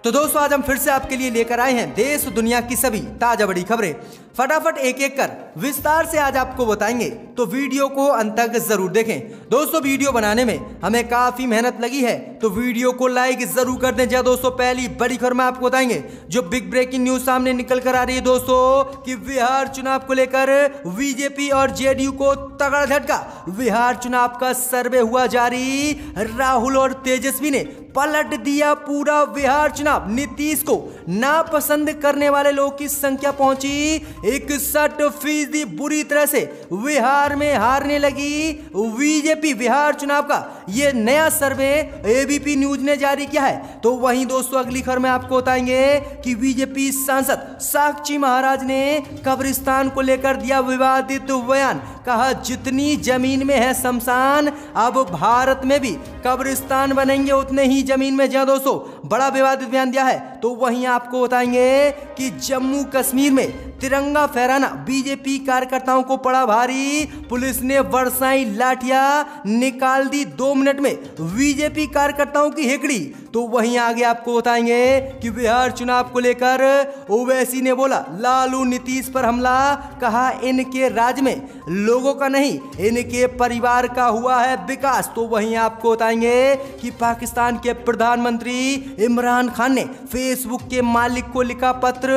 तो दोस्तों आज हम फिर से आपके लिए लेकर आए हैं देश दुनिया की सभी ताजा बड़ी खबरें। फटाफट एक एक कर विस्तार से आज आपको बताएंगे, तो वीडियो को अंत तक जरूर देखें। दोस्तों वीडियो बनाने में हमें काफी मेहनत लगी है, तो वीडियो को लाइक जरूर कर दें। दोस्तों पहली बड़ी खबर में आपको बताएंगे जो बिग ब्रेकिंग न्यूज सामने निकल कर आ रही है दोस्तों कि बिहार चुनाव को लेकर बीजेपी और जेडीयू को तगड़ा झटका। बिहार चुनाव का सर्वे हुआ जारी, राहुल और तेजस्वी ने पलट दिया पूरा बिहार चुनाव। नीतीश को नापसंद करने वाले लोगों की संख्या पहुंची 61%। बुरी तरह से बिहार में हारने लगी बीजेपी। बिहार चुनाव का यह नया सर्वे एबीपी न्यूज ने जारी किया है। तो वहीं दोस्तों अगली खबर में आपको बताएंगे कि बीजेपी सांसद साक्षी महाराज ने कब्रिस्तान को लेकर दिया विवादित बयान। कहा जितनी जमीन में है शमशान, अब भारत में भी कब्रिस्तान बनेंगे उतने ही जमीन में। जहां दोस्तों बड़ा विवादित बयान दिया है। तो वहीं आपको बताएंगे कि जम्मू कश्मीर में तिरंगा फहराना बीजेपी कार्यकर्ताओं को पड़ा भारी। पुलिस ने बरसाई लाठियां निकाल दी 2 मिनट में बीजेपी कार्यकर्ताओं की हेकड़ी। तो वहीं आगे आपको बताएंगे कि बिहार चुनाव को लेकर ओवैसी ने बोला लालू नीतीश पर हमला। कहा इनके राज्य में लोगों का नहीं, इनके परिवार का हुआ है विकास। तो वहीं आपको बताएंगे कि पाकिस्तान के प्रधानमंत्री इमरान खान ने फेसबुक के मालिक को लिखा पत्र।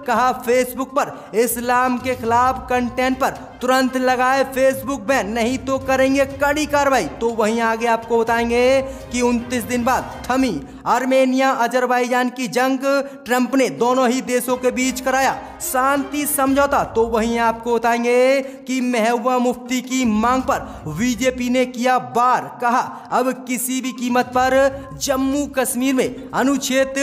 कहा फेसबुक पर इस्लाम के खिलाफ कंटेंट पर तुरंत लगाए फेसबुक बैन, नहीं तो करेंगे कड़ी कार्रवाई। तो वहीं आगे आपको बताएंगे कि 29 दिन बाद थमी आर्मेनिया अजरबैजान की जंग, ट्रंप ने दोनों ही देशों के बीच कराया शांति समझौता। तो वहीं आपको बताएंगे कि महबूबा मुफ्ती की मांग पर बीजेपी ने किया वार। कहा अब किसी भी कीमत पर जम्मू कश्मीर में अनुच्छेद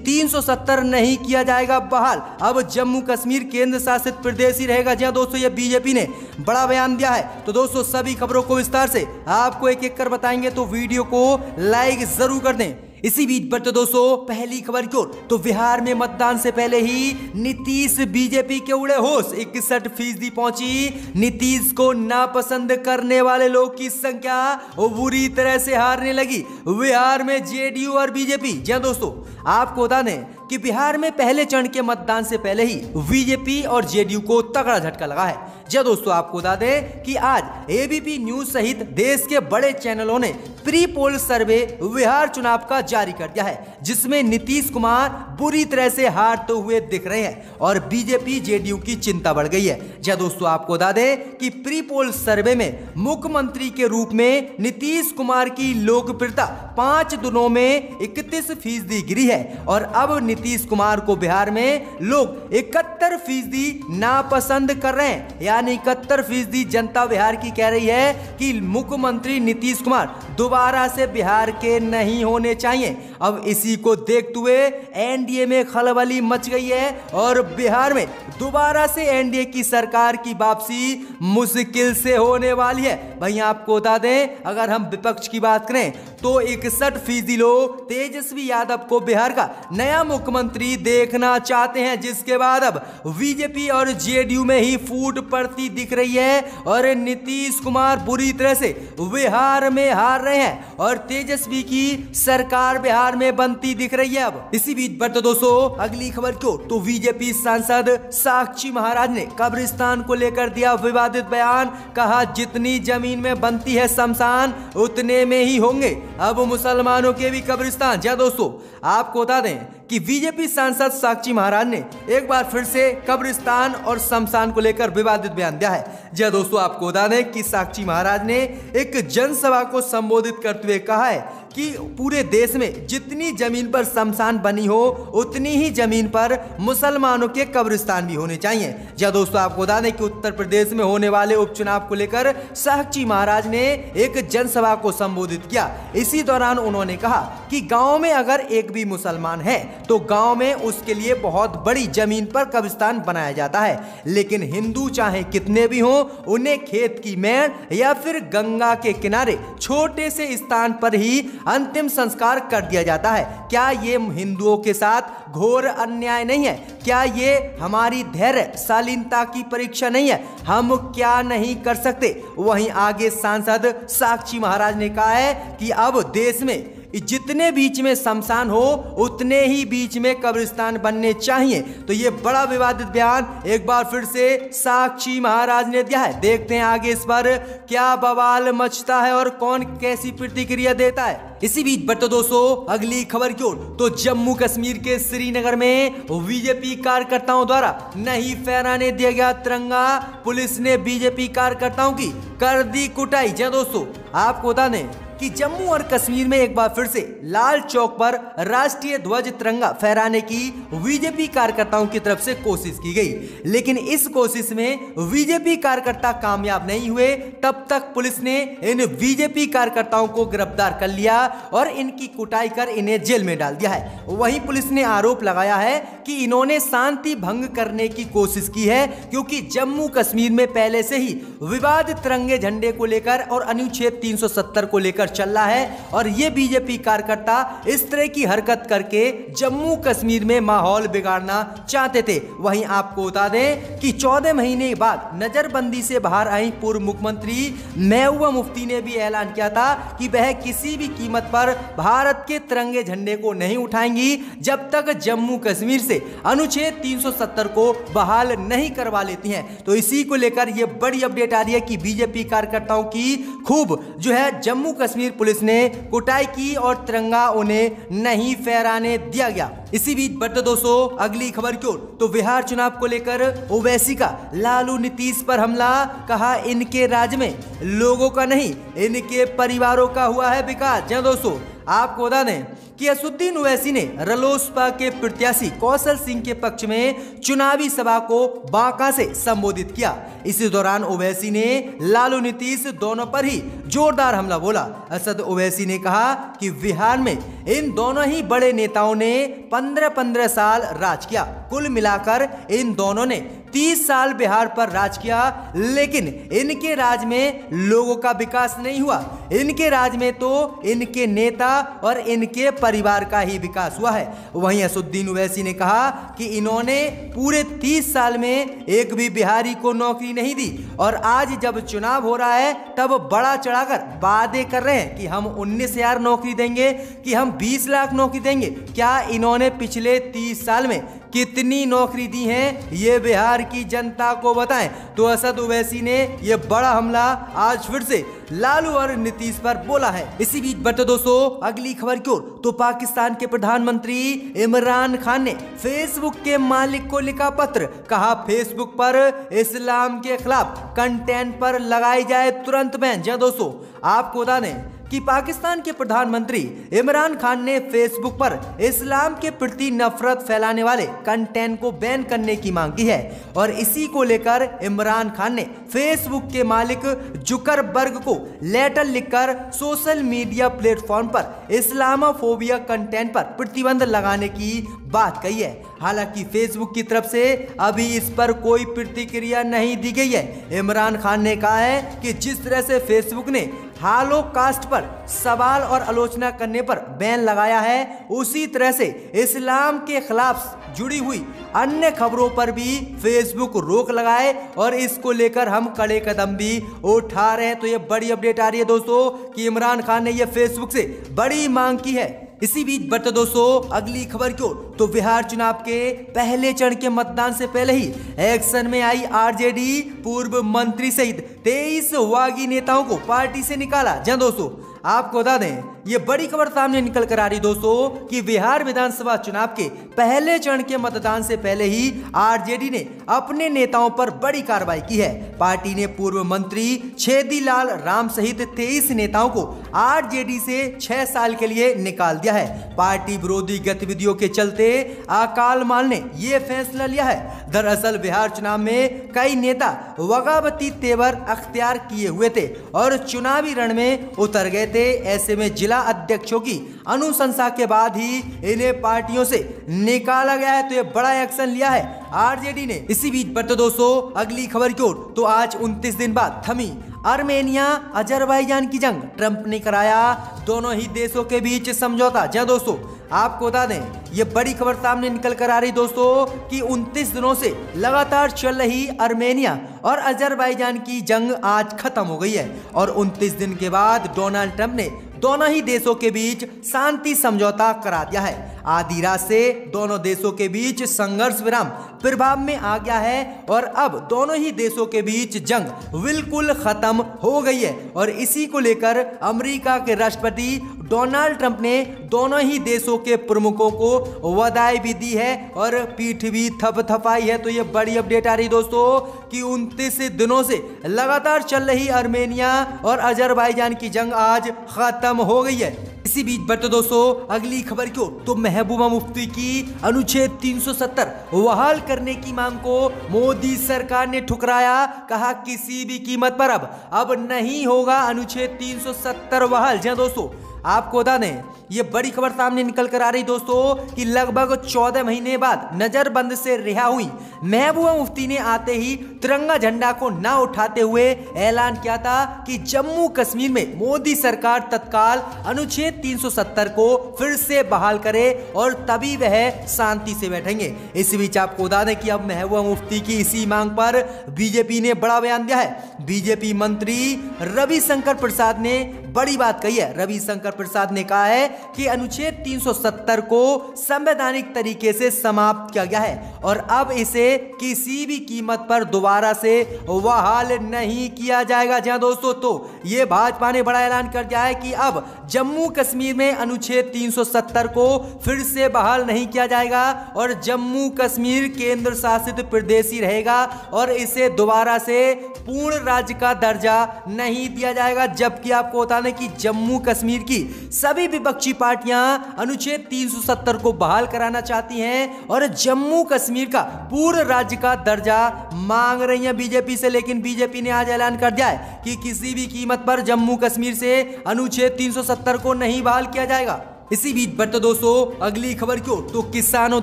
370 नहीं किया जाएगा बहाल। अब जम्मू कश्मीर केंद्र शासित प्रदेश ही रहेगा। जहां दोस्तों ये बीजेपी ने बड़ा बयान दिया है। तो दोस्तों सभी खबरों को विस्तार से आपको एक एक कर बताएंगे, तो वीडियो को लाइक जरूर कर दें। इसी बीच पर तो दोस्तों पहली खबर की ओर, तो बिहार में मतदान से पहले ही नीतीश बीजेपी के उड़े होश। 61% पहुंची। नीतीश को नापसंद करने वाले लोग की संख्या बुरी तरह से हारने लगी बिहार में जेडीयू और बीजेपी। जी दोस्तों आपको बता दें कि बिहार में पहले चरण के मतदान से पहले ही बीजेपी और जेडीयू को तगड़ा झटका लगा है। जी दोस्तों आपको बता दें कि आज एबीपी न्यूज सहित देश के बड़े चैनलों ने प्री पोल सर्वे बिहार चुनाव का जारी कर दिया है, जिसमें नीतीश कुमार बुरी तरह से हारते हुए दिख रहे हैं और बीजेपी जेडीयू की चिंता बढ़ गई है। जी दोस्तों आपको बता दें कि प्री पोल सर्वे में मुख्यमंत्री के रूप में नीतीश कुमार की लोकप्रियता 5 दिनों में 31% गिरी है और अब नीतीश कुमार को बिहार में लोग 71% नापसंद कर रहे हैं। यानी 71% जनता बिहार की कह रही है कि मुख्यमंत्री नीतीश कुमार दोबारा से बिहार के नहीं होने चाहिए। अब इसी को देखते हुए एनडीए में खलबली मच गई है और बिहार में दोबारा से एनडीए की सरकार की वापसी मुश्किल से होने वाली है। भाई आपको बता दें अगर हम विपक्ष की बात करें तो 61% लोग तेजस्वी यादव को बिहार का नया मुख्यमंत्री देखना चाहते हैं, जिसके बाद अब बीजेपी और जेडीयू में ही फूट पड़ती दिख रही है और नीतीश कुमार बुरी तरह से बिहार में हार रहे हैं और तेजस्वी की सरकार बिहार में बनती दिख रही है। अब इसी बीच पर तो दोस्तों अगली खबर क्यों, तो बीजेपी सांसद साक्षी महाराज ने कब्रिस्तान को लेकर दिया विवादित बयान। कहा जितनी जमीन में बनती है शमशान उतने में ही होंगे अब मुसलमानों के भी कब्रिस्तान। जी दोस्तों आपको बता दें कि बीजेपी सांसद साक्षी महाराज ने एक बार फिर से कब्रिस्तान और शमशान को लेकर विवादित बयान दिया है। जी दोस्तों आपको बता दें कि साक्षी महाराज ने एक जनसभा को संबोधित करते हुए कहा है कि पूरे देश में जितनी जमीन पर शमशान बनी हो उतनी ही जमीन पर मुसलमानों के कब्रिस्तान भी होने चाहिए। जी दोस्तों आपको बता दें कि उत्तर प्रदेश में होने वाले उपचुनाव को लेकर साक्षी महाराज ने एक जनसभा को संबोधित किया। इसी दौरान उन्होंने कहा कि गांव में अगर एक भी मुसलमान है तो गांव में उसके लिए बहुत बड़ी जमीन पर कब्रिस्तान बनाया जाता है, लेकिन हिंदू चाहे कितने भी हों उन्हें खेत की मेड़ या फिर गंगा के किनारे छोटे से स्थान पर ही अंतिम संस्कार कर दिया जाता है। क्या ये हिंदुओं के साथ घोर अन्याय नहीं है? क्या ये हमारी धैर्य शालीनता की परीक्षा नहीं है? हम क्या नहीं कर सकते? वहीं आगे सांसद साक्षी महाराज ने कहा है कि अब देश में जितने बीच में शमशान हो उतने ही बीच में कब्रिस्तान बनने चाहिए। तो ये बड़ा विवादित बयान एक बार फिर से साक्षी महाराज ने दिया है। देखते हैं आगे इस पर क्या बवाल मचता है और कौन कैसी प्रतिक्रिया देता है। इसी बीच बट दोस्तों अगली खबर की ओर, तो जम्मू कश्मीर के श्रीनगर में बीजेपी कार्यकर्ताओं द्वारा नहीं फहराने दिया गया तिरंगा। पुलिस ने बीजेपी कार्यकर्ताओं की कर दी कुटाई। जी दोस्तों, आपको बता दें कि जम्मू और कश्मीर में एक बार फिर से लाल चौक पर राष्ट्रीय ध्वज तिरंगा फहराने की बीजेपी कार्यकर्ताओं की तरफ से कोशिश की गई, लेकिन इस कोशिश में बीजेपी कार्यकर्ता कामयाब नहीं हुए। तब तक पुलिस ने इन बीजेपी कार्यकर्ताओं को गिरफ्तार कर लिया और इनकी कुटाई कर इन्हें जेल में डाल दिया है। वहीं पुलिस ने आरोप लगाया है कि इन्होंने शांति भंग करने की कोशिश की है, क्योंकि जम्मू कश्मीर में पहले से ही विवाद तिरंगे झंडे को लेकर और अनुच्छेद 370 को लेकर चल रहा है और ये बीजेपी कार्यकर्ता इस तरह की हरकत करके जम्मू कश्मीर में माहौल बिगाड़ना चाहते थे। वहीं आपको बता दें कि 14 महीने बाद नजरबंदी से बाहर आई पूर्व मुख्यमंत्री महबूबा मुफ्ती ने भी ऐलान किया था कि वह किसी भी कीमत पर भारत के तिरंगे झंडे को नहीं उठाएंगी जब तक जम्मू कश्मीर से अनुच्छेद 370 को बहाल नहीं करवा लेती हैं। तो इसी को लेकर यह बड़ी अपडेट आ रही है कि बीजेपी कार्यकर्ताओं की खूब जो है जम्मू कश्मीर पुलिस ने कुटाई की और तिरंगा उन्हें नहीं फहराने दिया गया। इसी बीच बट दोस्तों अगली खबर की ओर, तो बिहार चुनाव को लेकर ओवैसी का लालू नीतीश पर हमला। कहा इनके राज्य में लोगों का नहीं इनके परिवारों का हुआ है विकास। जी दोस्तों, आपको बता दें कि असदुद्दीन ओवैसी ने रालोसपा के प्रत्याशी कौशल सिंह के पक्ष में चुनावी सभा को बांका से संबोधित किया। इसी दौरान ओवैसी ने लालू नीतीश दोनों पर ही जोरदार हमला बोला। असद ओवैसी ने कहा कि बिहार में इन दोनों ही बड़े नेताओं ने 15-15 साल राज किया। कुल मिलाकर इन दोनों ने 30 साल बिहार पर राज किया, लेकिन इनके राज में लोगों का विकास नहीं हुआ। इनके राज में तो इनके नेता और इनके परिवार का ही विकास हुआ है। वहीं असदुद्दीन ओवैसी ने कहा कि इन्होंने पूरे 30 साल में एक भी बिहारी को नौकरी नहीं दी और आज जब चुनाव हो रहा है तब बड़ा चढ़ाकर वादे कर रहे हैं कि हम 19,000 नौकरी देंगे, कि हम 20 लाख नौकरी देंगे। क्या इन्होंने पिछले 30 साल में कितनी नौकरी दी हैं ये बिहार की जनता को बताएं। तो असद ओवैसी ने ये बड़ा हमला आज फिर से लालू और नीतीश पर बोला है। इसी बीच बट दोस्तों अगली खबर की ओर, तो पाकिस्तान के प्रधानमंत्री इमरान खान ने फेसबुक के मालिक को लिखा पत्र। कहा फेसबुक पर इस्लाम के खिलाफ कंटेंट पर लगाई जाए तुरंत बैन। जी दोस्तों, आपको बता दें कि पाकिस्तान के प्रधानमंत्री इमरान खान ने फेसबुक पर इस्लाम के प्रति नफरत फैलाने वाले कंटेंट को बैन करने की मांग की है और इसी को लेकर इमरान खान ने फेसबुक के मालिक जुकरबर्ग को लेटर लिखकर सोशल मीडिया प्लेटफॉर्म पर इस्लामोफोबिया कंटेंट पर प्रतिबंध लगाने की बात कही है। हालांकि फेसबुक की तरफ से अभी इस पर कोई प्रतिक्रिया नहीं दी गई है। इमरान खान ने कहा है कि जिस तरह से फेसबुक ने हॉलोकास्ट पर सवाल और आलोचना करने पर बैन लगाया है, उसी तरह से इस्लाम के खिलाफ जुड़ी हुई अन्य खबरों पर भी फेसबुक रोक लगाए और इसको लेकर हम कड़े कदम भी उठा रहे हैं। तो ये बड़ी अपडेट आ रही है दोस्तों कि इमरान खान ने ये फेसबुक से बड़ी मांग की है। इसी बीच बट दोस्तों अगली खबर की ओर, तो बिहार चुनाव के पहले चरण के मतदान से पहले ही एक्शन में आई आरजेडी। पूर्व मंत्री सहित 23 वागी नेताओं को पार्टी से निकाला। जी दोस्तों, आपको बता दें ये बड़ी खबर सामने निकल कर आ रही दोस्तों कि बिहार विधानसभा चुनाव के पहले चरण के मतदान से पहले ही आरजेडी ने अपने नेताओं पर बड़ी कार्रवाई की है। पार्टी ने पूर्व मंत्री छेदीलाल राम सहित 23 नेताओं को आरजेडी से 6 साल के लिए निकाल दिया है। पार्टी विरोधी गतिविधियों के चलते अकालमाल ने यह फैसला लिया है। दरअसल बिहार चुनाव में कई नेता बगावती तेवर अख्तियार किए हुए थे और चुनावी रण में उतर गए थे। ऐसे में जिला अध्यक्षों की अनुशंसा के बाद ही इन्हें पार्टियों से निकाला गया है। तो ये बड़ा एक्शन लिया है आरजेडी ने। इसी बीच बट दोस्तों अगली खबर की ओर, तो आज 29 दिन बाद थमी आर्मेनिया अजरबैजान की जंग। ट्रंप ने कराया दोनों ही देशों के बीच समझौता। जी दोस्तों, आपको बता दें ये बड़ी खबर सामने निकल कर आ रही दोस्तों कि 29 दिनों से लगातार चल रही आर्मेनिया और अजरबैजान की जंग आज खत्म हो गई है और 29 दिन के बाद डोनाल्ड ट्रंप ने दोनों ही देशों के बीच शांति समझौता करा दिया है। आधी रात से दोनों देशों के बीच संघर्ष विराम प्रभाव में आ गया है और अब दोनों ही देशों के बीच जंग बिल्कुल खत्म हो गई है। और इसी को लेकर अमेरिका के राष्ट्रपति डोनाल्ड ट्रंप ने दोनों ही देशों के प्रमुखों को बधाई भी दी है और पीठ भी थपथपाई है। तो ये बड़ी अपडेट आ रही दोस्तों कि 29 दिनों से लगातार चल रही आर्मेनिया और अजरबैजान की जंग आज खत्म हो गई है। इसी बीच बढ़ते दोस्तों अगली खबर की ओर, तो महबूबा मुफ्ती की अनुच्छेद 370 बहाल करने की मांग को मोदी सरकार ने ठुकराया। कहा किसी भी कीमत पर अब नहीं होगा अनुच्छेद 370 बहाल। जी दोस्तों, आपको बता दें ये बड़ी खबर सामने निकल कर आ रही दोस्तों कि लगभग 14 महीने बाद नजरबंद से रिहा हुई महबूबा मुफ्ती ने आते ही तिरंगा झंडा को ना उठाते हुए ऐलान किया था कि जम्मू कश्मीर में मोदी सरकार तत्काल अनुच्छेद 370 को फिर से बहाल करे और तभी वह शांति से बैठेंगे। इस बीच आपको बता दें कि अब महबूबा मुफ्ती की इसी मांग पर बीजेपी ने बड़ा बयान दिया है। बीजेपी मंत्री रविशंकर प्रसाद ने बड़ी बात कही है। रविशंकर प्रसाद ने कहा है कि अनुच्छेद 370 को संवैधानिक तरीके से समाप्त किया गया है और अब इसे किसी भी कीमत पर दोबारा से बहाल नहीं किया जाएगा। जहां दोस्तों, तो ये भाजपा ने बड़ा ऐलान कर दिया है कि अब जम्मू कश्मीर में अनुच्छेद 370 को फिर से बहाल नहीं किया जाएगा और जम्मू कश्मीर केंद्र शासित प्रदेश ही रहेगा और इसे दोबारा से पूर्ण राज्य का दर्जा नहीं दिया जाएगा। जबकि आपको बता दें कि जम्मू कश्मीर की सभी विपक्षी पार्टियां अनुच्छेद 370 को बहाल कराना चाहती हैं और जम्मू कश्मीर का पूर्ण राज्य का दर्जा मांग रही हैं बीजेपी से। लेकिन बीजेपी ने आज ऐलान कर दिया है कि किसी भी कीमत पर जम्मू कश्मीर से अनुच्छेद 370 को नहीं बहाल किया जाएगा। इसी बीच बढ़ते दोस्तों अगली खबर की ओर, तो किसानों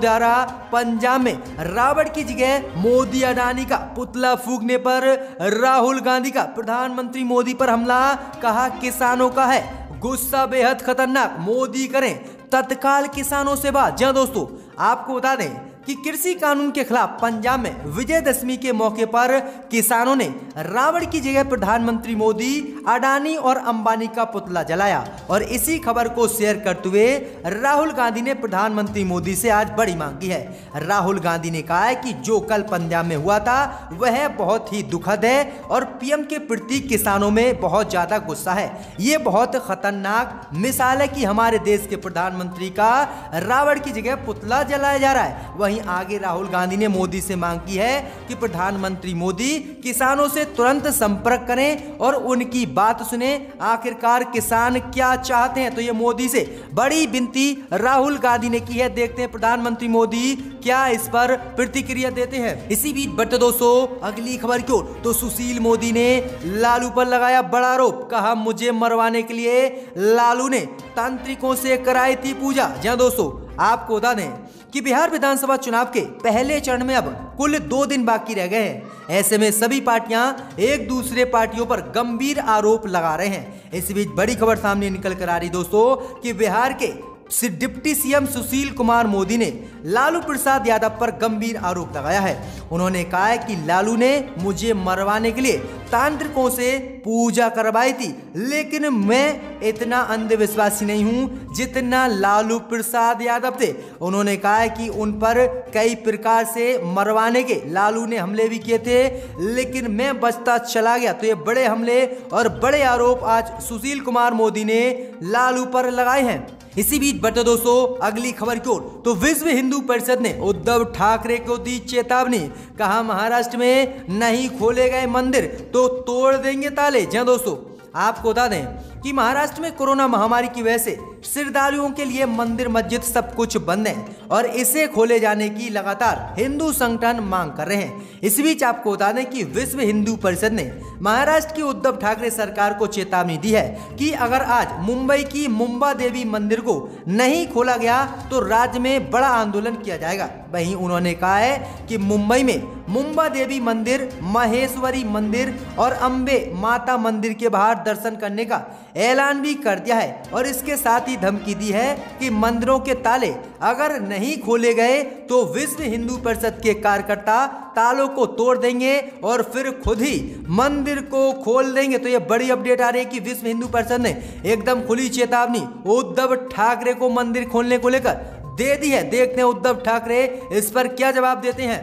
द्वारा पंजाब में रावण की जगह मोदी अडानी का पुतला फूंकने पर राहुल गांधी का प्रधानमंत्री मोदी पर हमला। कहा किसानों का है गुस्सा बेहद खतरनाक, मोदी करें तत्काल किसानों से बात। जी दोस्तों, आपको बता दें कि कृषि कानून के खिलाफ पंजाब में विजयदशमी के मौके पर किसानों ने रावण की जगह प्रधानमंत्री मोदी, अडानी और अंबानी का पुतला जलाया। और इसी खबर को शेयर करते हुए राहुल गांधी ने प्रधानमंत्री मोदी से आज बड़ी मांग की है। राहुल गांधी ने कहा है कि जो कल पंजाब में हुआ था वह बहुत ही दुखद है और पीएम के प्रति किसानों में बहुत ज्यादा गुस्सा है। ये बहुत खतरनाक मिसाल है कि हमारे देश के प्रधानमंत्री का रावण की जगह पुतला जलाया जा रहा है। वहीं आगे राहुल गांधी ने मोदी से मांग की है कि प्रधानमंत्री मोदी किसानों से तुरंत संपर्क करें और उनकी बात सुने, आखिरकार किसान क्या चाहते हैं। तो ये मोदी से बड़ी विनती राहुल गांधी ने की है। देखते हैं प्रधानमंत्री मोदी क्या इस पर प्रतिक्रिया देते हैं। इसी बीच बढ़ते दोस्तों अगली खबर की ओर, तो सुशील मोदी ने लालू पर लगाया बड़ा आरोप। कहा मुझे मरवाने के लिए लालू ने तांत्रिकों से कराई थी पूजा। जहां दोस्तों, आपको बता दें कि बिहार विधानसभा चुनाव के पहले चरण में अब कुल 2 दिन बाकी रह गए हैं। ऐसे में सभी पार्टियां एक दूसरे पार्टियों पर गंभीर आरोप लगा रहे हैं। इस बीच बड़ी खबर सामने निकल कर आ रही दोस्तों कि बिहार के डिप्टी सीएम सुशील कुमार मोदी ने लालू प्रसाद यादव पर गंभीर आरोप लगाया है। उन्होंने कहा है कि लालू ने मुझे मरवाने के लिए तांत्रिकों से पूजा करवाई थी, लेकिन मैं इतना अंधविश्वासी नहीं हूं जितना लालू प्रसाद यादव थे। उन्होंने कहा है कि उन पर कई प्रकार से मरवाने के लालू ने हमले भी किए थे, लेकिन मैं बचता चला गया। तो ये बड़े हमले और बड़े आरोप आज सुशील कुमार मोदी ने लालू पर लगाए हैं। इसी बीच बढ़ते दोस्तों अगली खबर की ओर, तो विश्व हिंदू परिषद ने उद्धव ठाकरे को दी चेतावनी। कहा महाराष्ट्र में नहीं खोले गए मंदिर तो तोड़ देंगे ताले। जी दोस्तों, आपको बता दें कि महाराष्ट्र में कोरोना महामारी की वजह से श्रद्धालुओं के लिए मंदिर मस्जिद सब कुछ बंद है और इसे खोले जाने की लगातार हिंदू संगठन मांग कर रहे हैं। इस बीच आपको बता दें कि विश्व हिंदू परिषद ने महाराष्ट्र की उद्धव ठाकरे सरकार को चेतावनी दी है कि अगर आज मुंबई की मुंबा देवी मंदिर को नहीं खोला गया तो राज्य में बड़ा आंदोलन किया जाएगा। वहीं उन्होंने कहा है कि मुंबई में मुंबा देवी मंदिर, महेश्वरी मंदिर और अंबे माता मंदिर के बाहर दर्शन करने का ऐलान भी कर दिया है और इसके साथ ही धमकी दी है कि मंदिरों के ताले अगर नहीं खोले गए तो विश्व हिंदू परिषद के कार्यकर्ता तालों को तोड़ देंगे और फिर खुद ही मंदिर को खोल देंगे। तो ये बड़ी अपडेट आ रही है कि विश्व हिंदू परिषद ने एकदम खुली चेतावनी उद्धव ठाकरे को मंदिर खोलने को लेकर दे दी है। देखते हैं उद्धव ठाकरे इस पर क्या जवाब देते हैं।